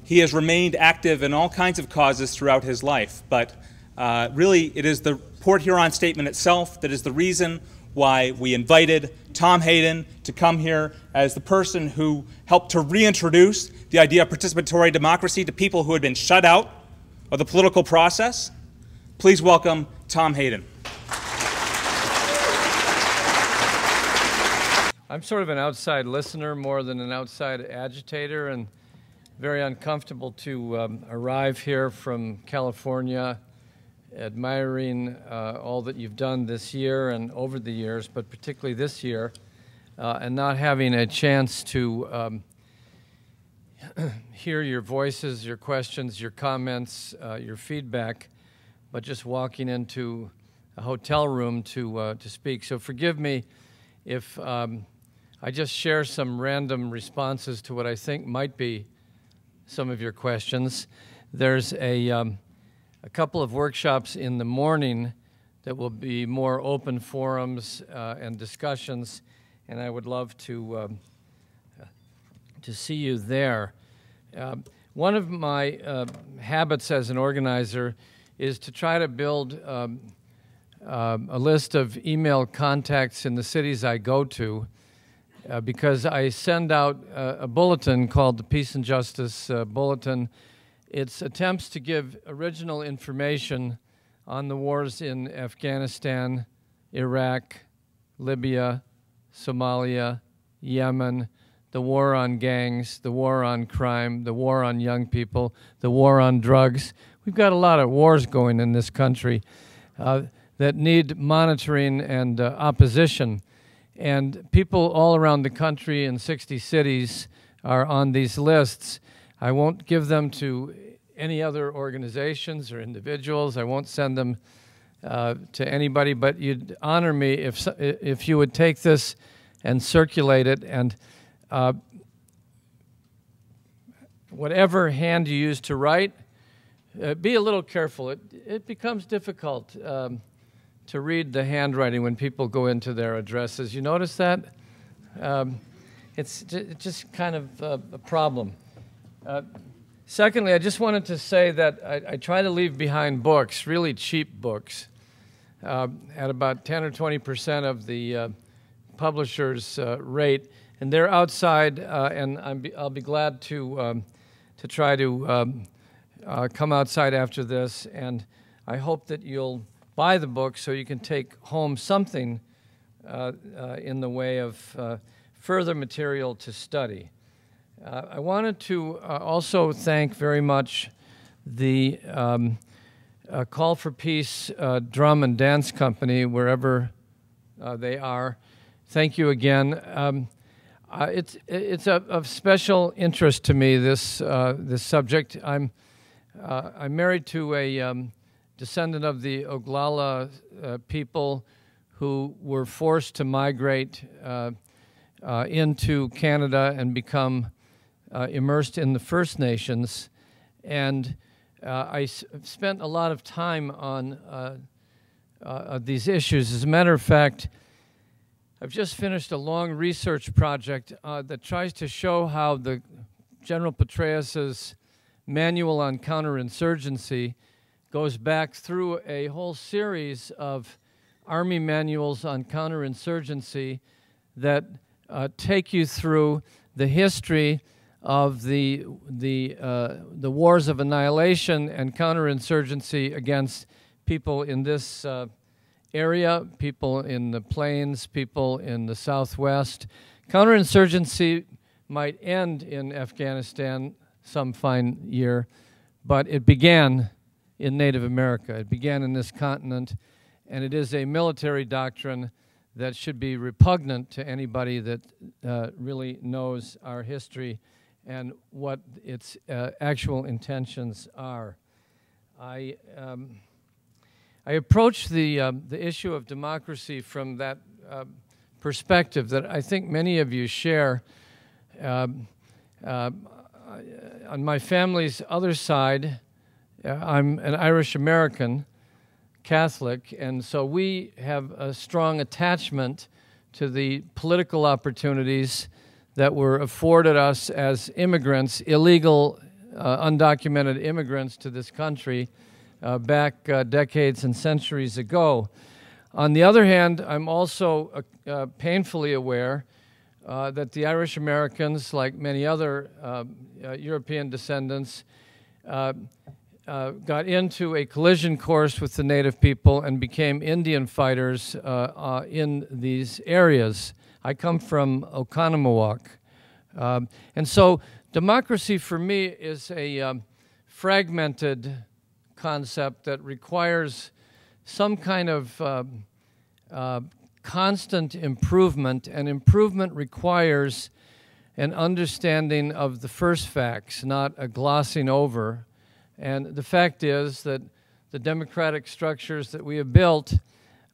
He has remained active in all kinds of causes throughout his life, but really it is the Port Huron Statement itself that is the reason why we invited Tom Hayden to come here as the person who helped to reintroduce the idea of participatory democracy to people who had been shut out of the political process. Please welcome Tom Hayden. I'm sort of an outside listener more than an outside agitator, and very uncomfortable to arrive here from California, admiring all that you've done this year and over the years, but particularly this year, and not having a chance to hear your voices, your questions, your comments, your feedback, but just walking into a hotel room to speak. So forgive me if I just share some random responses to what I think might be some of your questions. There's a couple of workshops in the morning that will be more open forums and discussions, and I would love to see you there. One of my habits as an organizer is to try to build a list of email contacts in the cities I go to, because I send out a bulletin called the Peace and Justice Bulletin. It's attempts to give original information on the wars in Afghanistan, Iraq, Libya, Somalia, Yemen, the war on gangs, the war on crime, the war on young people, the war on drugs. We've got a lot of wars going in this country that need monitoring and opposition. And people all around the country in 60 cities are on these lists. I won't give them to any other organizations or individuals. I won't send them to anybody, but you'd honor me if you would take this and circulate it, and whatever hand you use to write, be a little careful. It becomes difficult to read the handwriting when people go into their addresses. You notice that? It's just kind of a problem. Secondly, I just wanted to say that I try to leave behind books, really cheap books, at about 10 or 20% of the publisher's rate, and they're outside, and I'll be glad to try to come outside after this, and I hope that you'll buy the book so you can take home something in the way of further material to study. I wanted to also thank very much the Call for Peace Drum and Dance Company, wherever they are. Thank you again. It's of special interest to me, this subject. I'm married to a descendant of the Oglala people who were forced to migrate into Canada and become immersed in the First Nations. And I spent a lot of time on these issues. As a matter of fact, I've just finished a long research project that tries to show how the General Petraeus's Manual on Counterinsurgency goes back through a whole series of Army manuals on counterinsurgency that take you through the history of the wars of annihilation and counterinsurgency against people in this area, people in the plains, people in the Southwest. Counterinsurgency might end in Afghanistan some fine year, but it began in Native America. It began in this continent, and it is a military doctrine that should be repugnant to anybody that really knows our history and what its actual intentions are. I approach the issue of democracy from that perspective that I think many of you share. On my family's other side, I'm an Irish American Catholic, and so we have a strong attachment to the political opportunities that were afforded us as immigrants, illegal, undocumented immigrants to this country back decades and centuries ago. On the other hand, I'm also painfully aware that the Irish Americans, like many other European descendants, got into a collision course with the native people and became Indian fighters in these areas. I come from Oconomowoc. And so democracy for me is a fragmented concept that requires some kind of constant improvement, and improvement requires an understanding of the first facts, not a glossing over. And the fact is that the democratic structures that we have built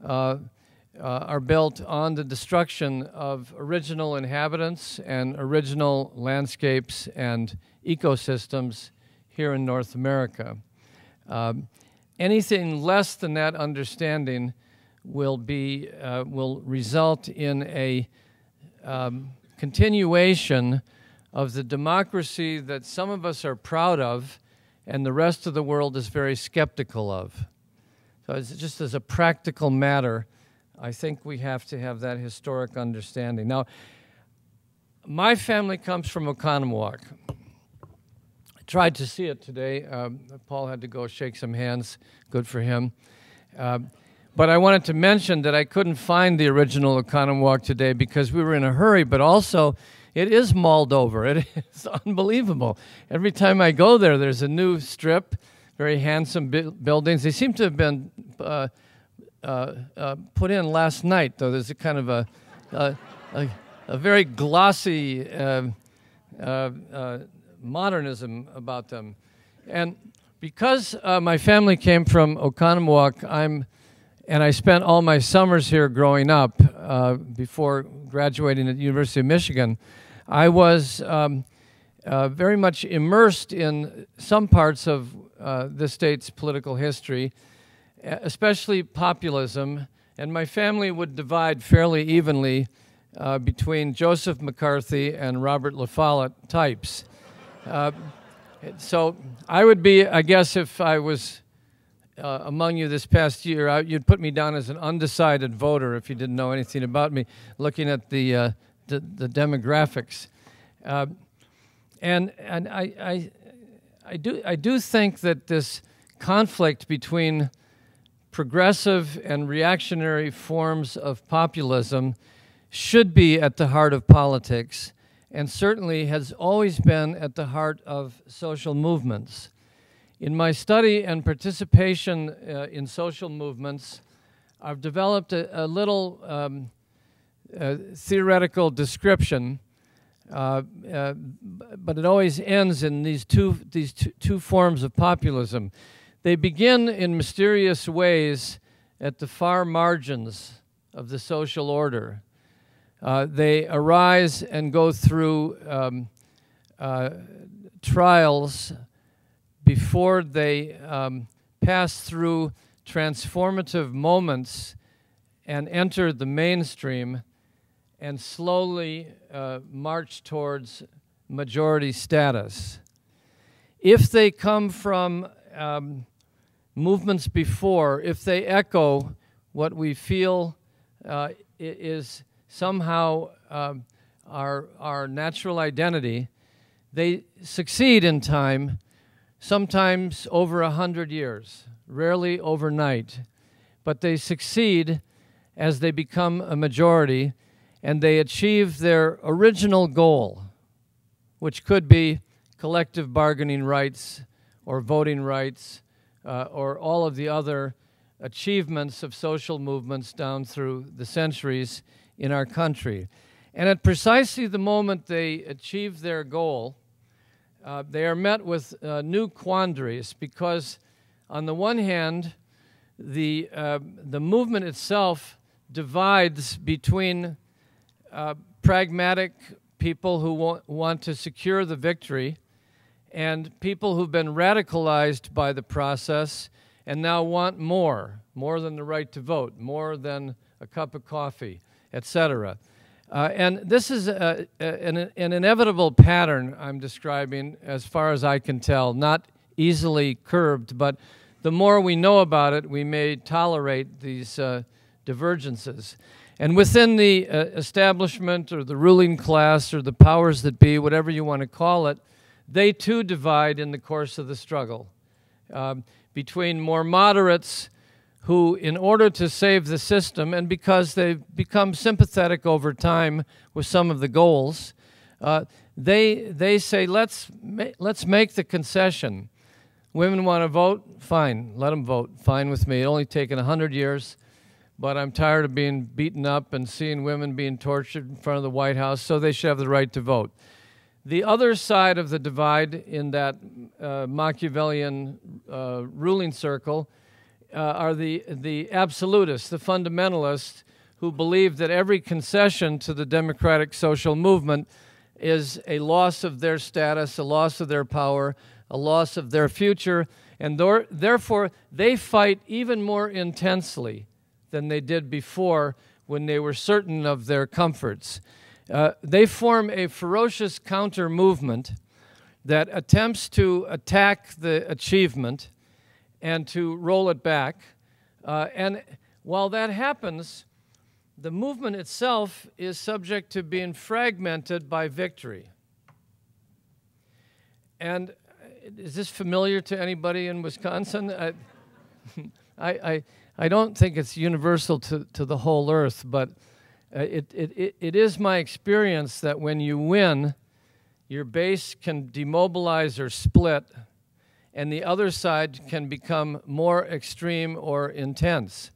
are built on the destruction of original inhabitants and original landscapes and ecosystems here in North America. Anything less than that understanding will result in a continuation of the democracy that some of us are proud of and the rest of the world is very skeptical of. So it's just as a practical matter, I think we have to have that historic understanding. Now, my family comes from Oconomowoc. I tried to see it today. Paul had to go shake some hands. Good for him. But I wanted to mention that I couldn't find the original Oconomowoc today because we were in a hurry, but also it is mauled over. It is unbelievable. Every time I go there, there's a new strip, very handsome buildings. They seem to have been put in last night, though. There's a kind of a very glossy modernism about them. And because my family came from Oconomowoc, and I spent all my summers here growing up before graduating at the University of Michigan, I was very much immersed in some parts of the state's political history, especially populism, and my family would divide fairly evenly between Joseph McCarthy and Robert La Follette types. So I would be, I guess, if I was among you this past year, you'd put me down as an undecided voter if you didn't know anything about me, looking at the demographics. And I do think that this conflict between progressive and reactionary forms of populism should be at the heart of politics, and certainly has always been at the heart of social movements. In my study and participation in social movements, I've developed a little theoretical description, but it always ends in these two forms of populism. They begin in mysterious ways at the far margins of the social order. They arise and go through trials before they pass through transformative moments and enter the mainstream and slowly march towards majority status. If they come from movements before, if they echo what we feel is somehow our natural identity, they succeed in time, sometimes over 100 years, rarely overnight, but they succeed as they become a majority and they achieve their original goal, which could be collective bargaining rights or voting rights or all of the other achievements of social movements down through the centuries in our country. And at precisely the moment they achieve their goal, they are met with new quandaries because, on the one hand, the movement itself divides between pragmatic people who want to secure the victory and people who've been radicalized by the process and now want more than the right to vote, more than a cup of coffee, etc. And this is an inevitable pattern I'm describing, as far as I can tell, not easily curbed, but the more we know about it, we may tolerate these divergences. And within the establishment or the ruling class or the powers that be, whatever you want to call it, they too divide in the course of the struggle between more moderates who, in order to save the system, and because they've become sympathetic over time with some of the goals, they say, let's make the concession. Women want to vote? Fine, let them vote. Fine with me. It's only taken 100 years, but I'm tired of being beaten up and seeing women being tortured in front of the White House, so they should have the right to vote. The other side of the divide in that Machiavellian ruling circle are the absolutists, the fundamentalists, who believe that every concession to the democratic social movement is a loss of their status, a loss of their power, a loss of their future, and therefore they fight even more intensely than they did before when they were certain of their comforts. They form a ferocious counter-movement that attempts to attack the achievement and to roll it back. And while that happens, the movement itself is subject to being fragmented by victory. And is this familiar to anybody in Wisconsin? I don't think it's universal to the whole earth, but it is my experience that when you win, your base can demobilize or split, and the other side can become more extreme or intense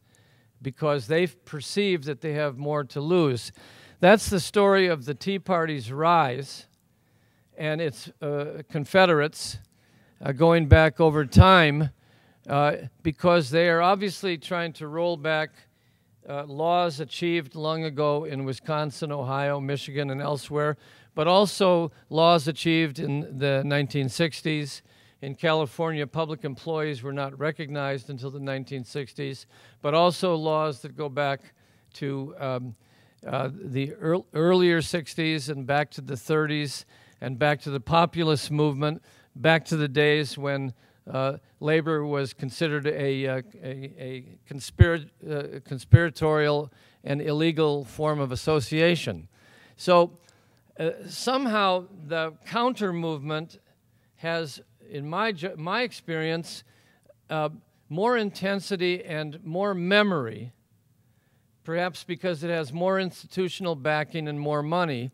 because they've perceived that they have more to lose. That's the story of the Tea Party's rise and its Confederates going back over time because they are obviously trying to roll back laws achieved long ago in Wisconsin, Ohio, Michigan, and elsewhere, but also laws achieved in the 1960s. In California, public employees were not recognized until the 1960s, but also laws that go back to the earlier 60s and back to the 30s and back to the populist movement, back to the days when labor was considered a conspiratorial and illegal form of association. So somehow the counter movement has, in my experience, more intensity and more memory, perhaps because it has more institutional backing and more money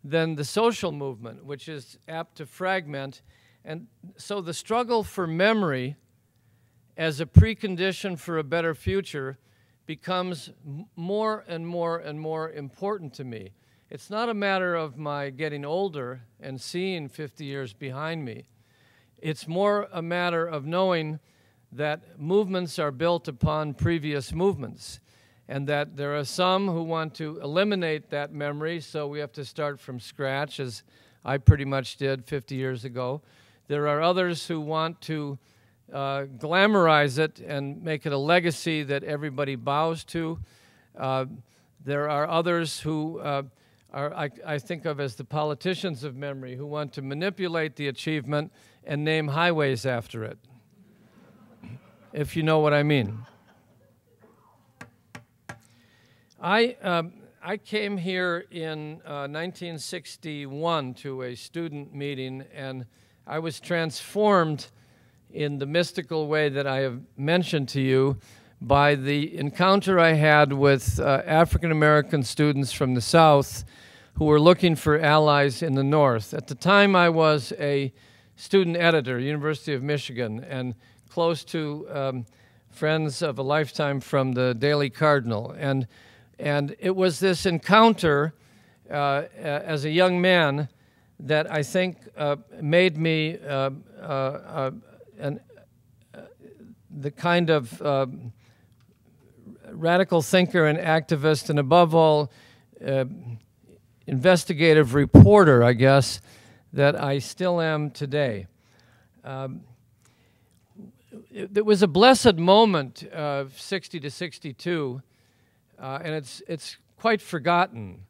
than the social movement, which is apt to fragment. And so the struggle for memory as a precondition for a better future becomes more and more and more important to me. It's not a matter of my getting older and seeing 50 years behind me. It's more a matter of knowing that movements are built upon previous movements, and that there are some who want to eliminate that memory, so we have to start from scratch, as I pretty much did 50 years ago. There are others who want to glamorize it and make it a legacy that everybody bows to. There are others who I think of as the politicians of memory, who want to manipulate the achievement and name highways after it, if you know what I mean. I came here in 1961 to a student meeting, and I was transformed in the mystical way that I have mentioned to you by the encounter I had with African-American students from the South who were looking for allies in the North. At the time, I was a student editor, University of Michigan, and close to friends of a lifetime from the Daily Cardinal. And it was this encounter as a young man that I think made me the kind of radical thinker and activist, and above all, investigative reporter, I guess, that I still am today. It was a blessed moment of 60 to 62, and it's quite forgotten.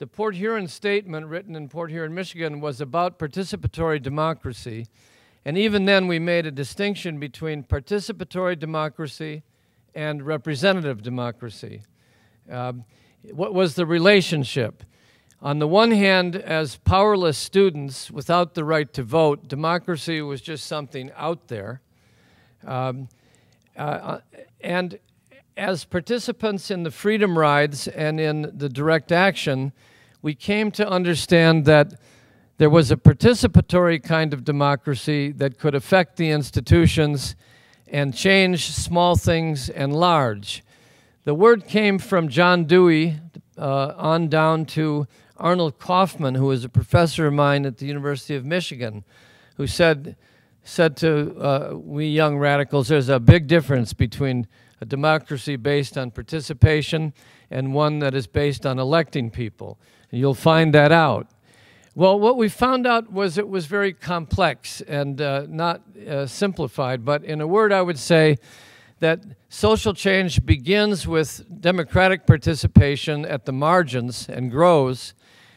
the Port Huron Statement, written in Port Huron, Michigan, was about participatory democracy. And even then, we made a distinction between participatory democracy and representative democracy. What was the relationship? On the one hand, as powerless students without the right to vote, democracy was just something out there. And as participants in the freedom rides and in the direct action, we came to understand that there was a participatory kind of democracy that could affect the institutions and change small things and large. The word came from John Dewey on down to Arnold Kaufman, who was a professor of mine at the University of Michigan, who said to we young radicals, there's a big difference between a democracy based on participation and one that is based on electing people. And you'll find that out. Well, what we found out was it was very complex and not simplified, but in a word, I would say that social change begins with democratic participation at the margins and grows,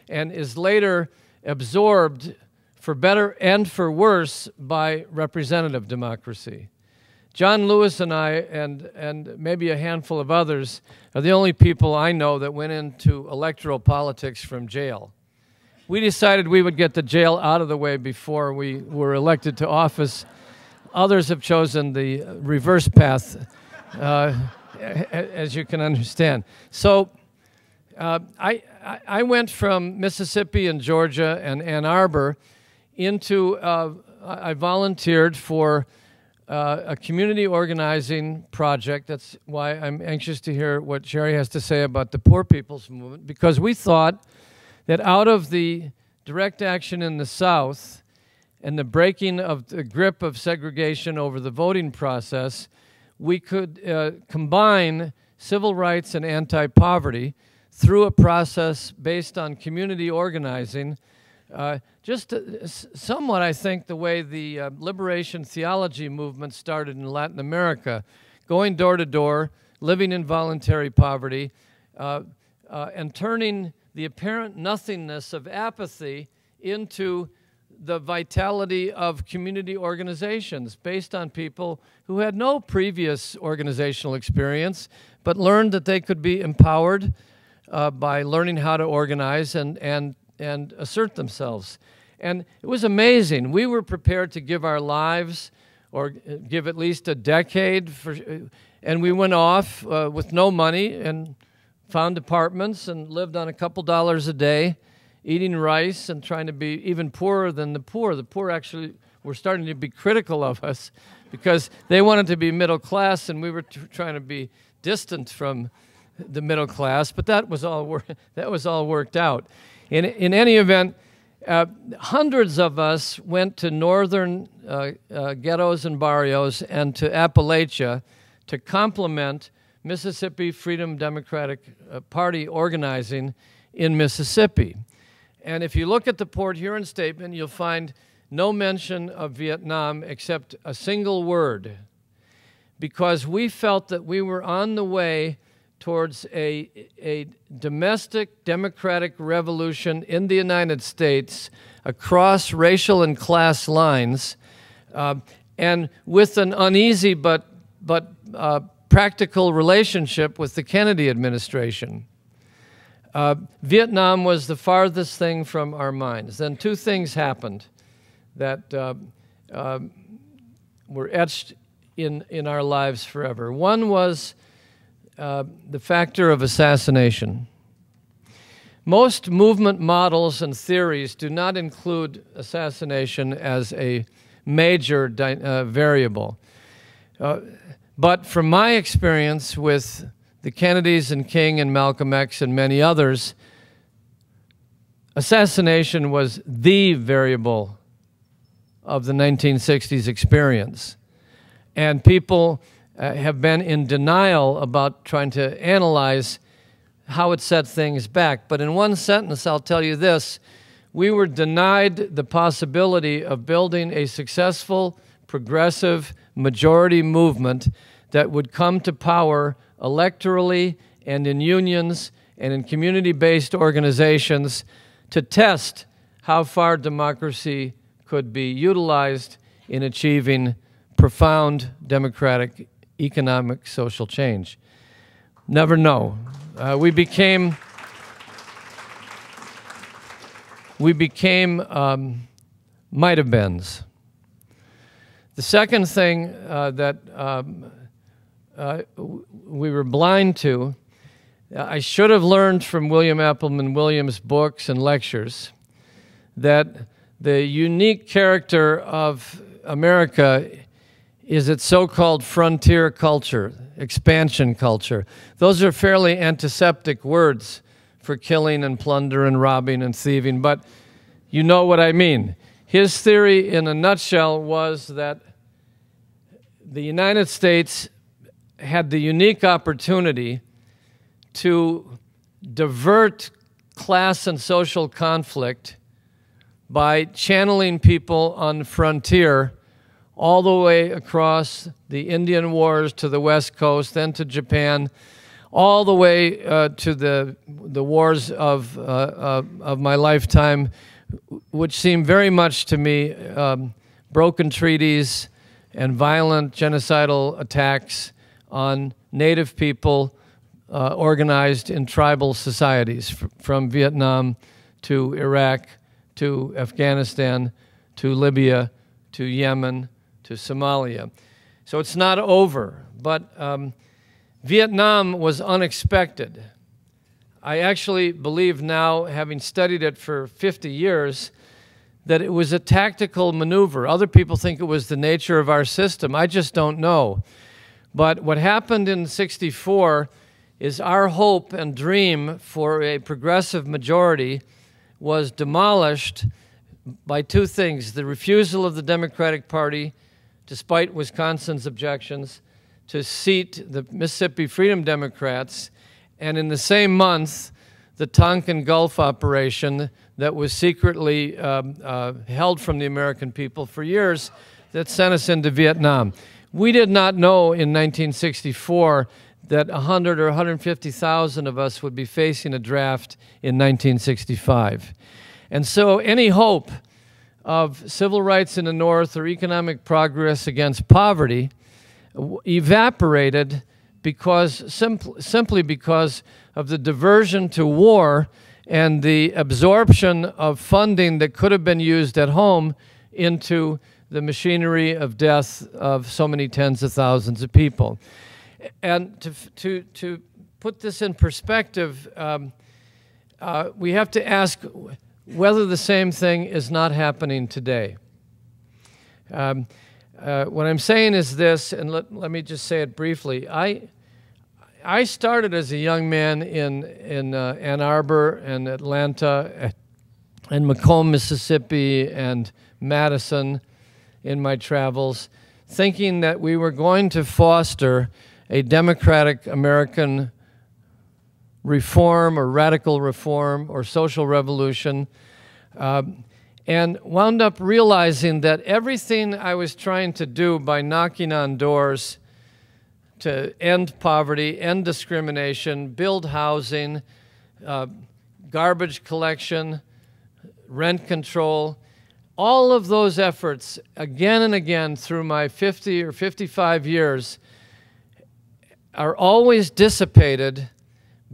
and is later absorbed, for better and for worse, by representative democracy. John Lewis and I, and maybe a handful of others, are the only people I know that went into electoral politics from jail. We decided we would get the jail out of the way before we were elected to office. Others have chosen the reverse path, as you can understand. So I went from Mississippi and Georgia and Ann Arbor into, I volunteered for a community organizing project. That's why I'm anxious to hear what Jerry has to say about the Poor People's Movement, because we thought that out of the direct action in the South and the breaking of the grip of segregation over the voting process, we could combine civil rights and anti-poverty through a process based on community organizing, just somewhat, I think, the way the liberation theology movement started in Latin America, going door to door, living in voluntary poverty, and turning the apparent nothingness of apathy into the vitality of community organizations based on people who had no previous organizational experience, but learned that they could be empowered by learning how to organize and assert themselves. And it was amazing. We were prepared to give our lives, or give at least a decade, and we went off with no money and found apartments and lived on a couple dollars a day, eating rice and trying to be even poorer than the poor. The poor actually were starting to be critical of us because they wanted to be middle class and we were trying to be distant from the middle class, but that was all worked out. In any event, hundreds of us went to northern ghettos and barrios and to Appalachia to complement Mississippi Freedom Democratic Party organizing in Mississippi. And if you look at the Port Huron Statement, you'll find no mention of Vietnam except a single word, because we felt that we were on the way towards a domestic democratic revolution in the United States across racial and class lines, and with an uneasy but practical relationship with the Kennedy administration. Vietnam was the farthest thing from our minds. Then two things happened that were etched in our lives forever. One was the factor of assassination. Most movement models and theories do not include assassination as a major variable. But from my experience with the Kennedys and King and Malcolm X and many others, assassination was the variable of the 1960s experience. And people have been in denial about trying to analyze how it set things back. But in one sentence, I'll tell you this: we were denied the possibility of building a successful, progressive majority movement that would come to power electorally and in unions and in community-based organizations to test how far democracy could be utilized in achieving profound democratic economic social change. Never know. We became might-have-beens. The second thing that we were blind to, I should have learned from William Appleman Williams' books and lectures that the unique character of America is its so-called frontier culture, expansion culture. Those are fairly antiseptic words for killing and plunder and robbing and thieving, but you know what I mean. His theory in a nutshell was that the United States had the unique opportunity to divert class and social conflict by channeling people on the frontier all the way across the Indian Wars to the West Coast, then to Japan, all the way to the wars of my lifetime, which seem very much to me broken treaties and violent genocidal attacks on native people organized in tribal societies, from Vietnam to Iraq to Afghanistan to Libya to Yemen to Somalia. So it's not over, but Vietnam was unexpected. I actually believe now, having studied it for 50 years, that it was a tactical maneuver. Other people think it was the nature of our system. I just don't know. But what happened in '64 is our hope and dream for a progressive majority was demolished by two things: the refusal of the Democratic Party, despite Wisconsin's objections, to seat the Mississippi Freedom Democrats, and in the same month, the Tonkin Gulf operation that was secretly held from the American people for years that sent us into Vietnam. We did not know in 1964 that 100 or 150,000 of us would be facing a draft in 1965. And so any hope of civil rights in the North or economic progress against poverty evaporated because simply because of the diversion to war and the absorption of funding that could have been used at home into the machinery of death of so many tens of thousands of people. And to put this in perspective, we have to ask whether the same thing is not happening today. What I'm saying is this, and let me just say it briefly. I started as a young man in Ann Arbor and Atlanta and Macomb, Mississippi, and Madison in my travels, thinking that we were going to foster a democratic American reform or radical reform or social revolution, and wound up realizing that everything I was trying to do by knocking on doors to end poverty, end discrimination, build housing, garbage collection, rent control, all of those efforts again and again through my 50 or 55 years are always dissipated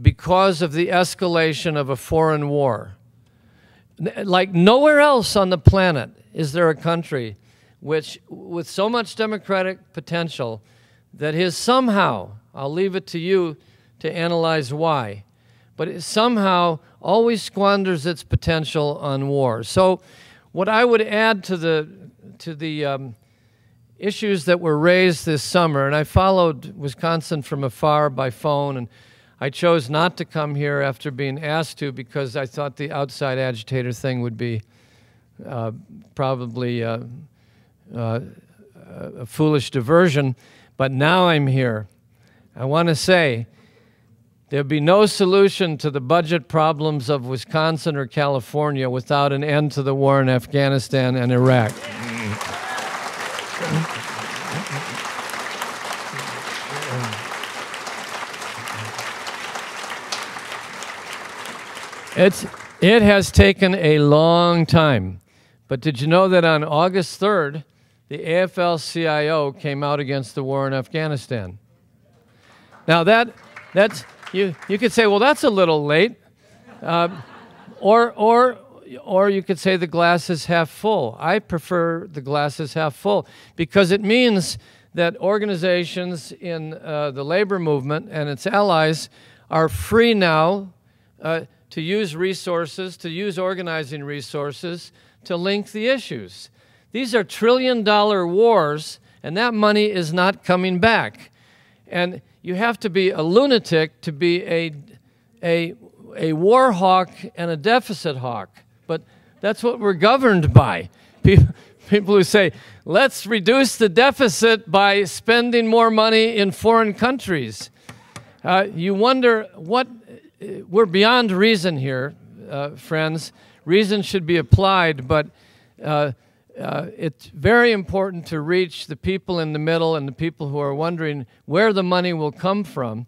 because of the escalation of a foreign war. Like nowhere else on the planet is there a country which, with so much democratic potential, that is somehow, I'll leave it to you to analyze why, but it somehow always squanders its potential on war. So what I would add to the issues that were raised this summer, and I followed Wisconsin from afar by phone, and I chose not to come here after being asked to because I thought the outside agitator thing would be probably a foolish diversion. But now I'm here. I want to say there'll be no solution to the budget problems of Wisconsin or California without an end to the war in Afghanistan and Iraq. It has taken a long time. But did you know that on August 3rd, the AFL-CIO came out against the war in Afghanistan? Now that's you could say, well, that's a little late, or you could say the glass is half full. I prefer the glass is half full because it means that organizations in the labor movement and its allies are free now to use resources, to use organizing resources to link the issues. These are trillion-dollar wars, and that money is not coming back. And you have to be a lunatic to be a war hawk and a deficit hawk. But that's what we're governed by. People who say, let's reduce the deficit by spending more money in foreign countries. You wonder what, we're beyond reason here, friends. Reason should be applied, but it's very important to reach the people in the middle and the people who are wondering where the money will come from,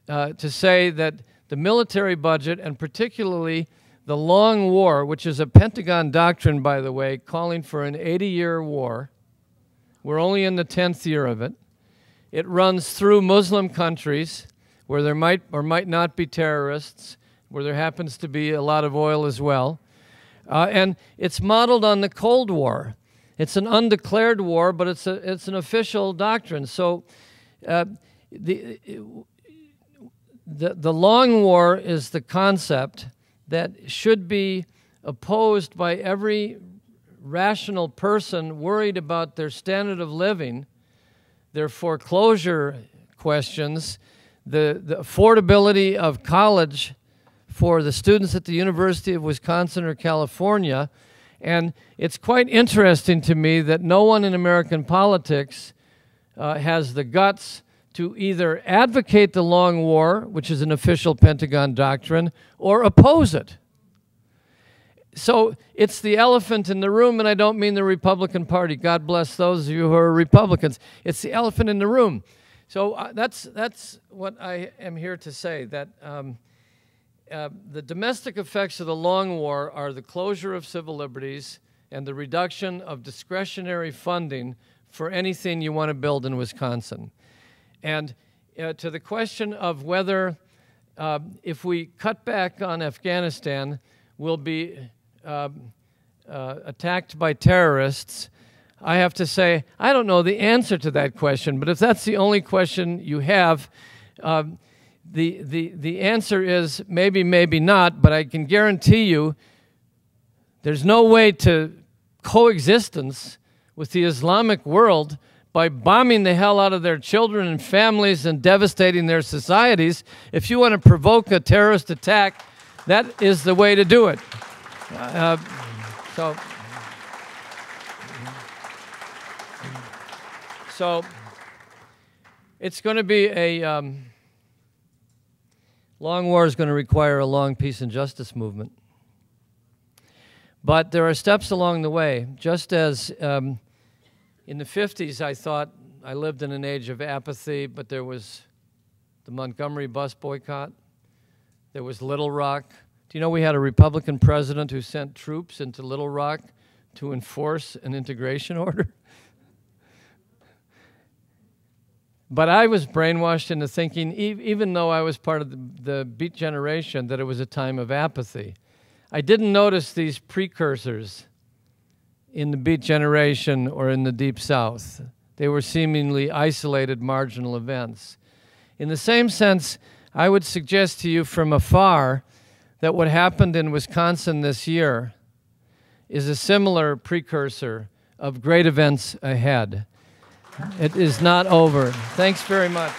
to say that the military budget, and particularly the long war, which is a Pentagon doctrine, by the way, calling for an 80-year war. We're only in the 10th year of it. It runs through Muslim countries where there might or might not be terrorists, where there happens to be a lot of oil as well. And it's modeled on the Cold War. It's an undeclared war, but it's an official doctrine. So the long war is the concept that should be opposed by every rational person worried about their standard of living, their foreclosure questions, the affordability of college for the students at the University of Wisconsin or California. And it's quite interesting to me that no one in American politics has the guts to either advocate the long war, which is an official Pentagon doctrine, or oppose it. So it's the elephant in the room, and I don't mean the Republican Party. God bless those of you who are Republicans. It's the elephant in the room. So that's what I am here to say, that the domestic effects of the long war are the closure of civil liberties and the reduction of discretionary funding for anything you want to build in Wisconsin. And to the question of whether, if we cut back on Afghanistan, we'll be attacked by terrorists, I have to say, I don't know the answer to that question, but if that's the only question you have, the answer is maybe, maybe not, but I can guarantee you there's no way to coexistence with the Islamic world by bombing the hell out of their children and families and devastating their societies. If you want to provoke a terrorist attack, that is the way to do it. So it's going to be a long war is going to require a long peace and justice movement. But there are steps along the way. Just as in the 50s, I thought I lived in an age of apathy, but there was the Montgomery bus boycott. There was Little Rock. Do you know we had a Republican president who sent troops into Little Rock to enforce an integration order? But I was brainwashed into thinking, even though I was part of the Beat generation, that it was a time of apathy. I didn't notice these precursors in the Beat generation or in the Deep South. They were seemingly isolated, marginal events. In the same sense, I would suggest to you from afar that what happened in Wisconsin this year is a similar precursor of great events ahead. It is not over. Thanks very much.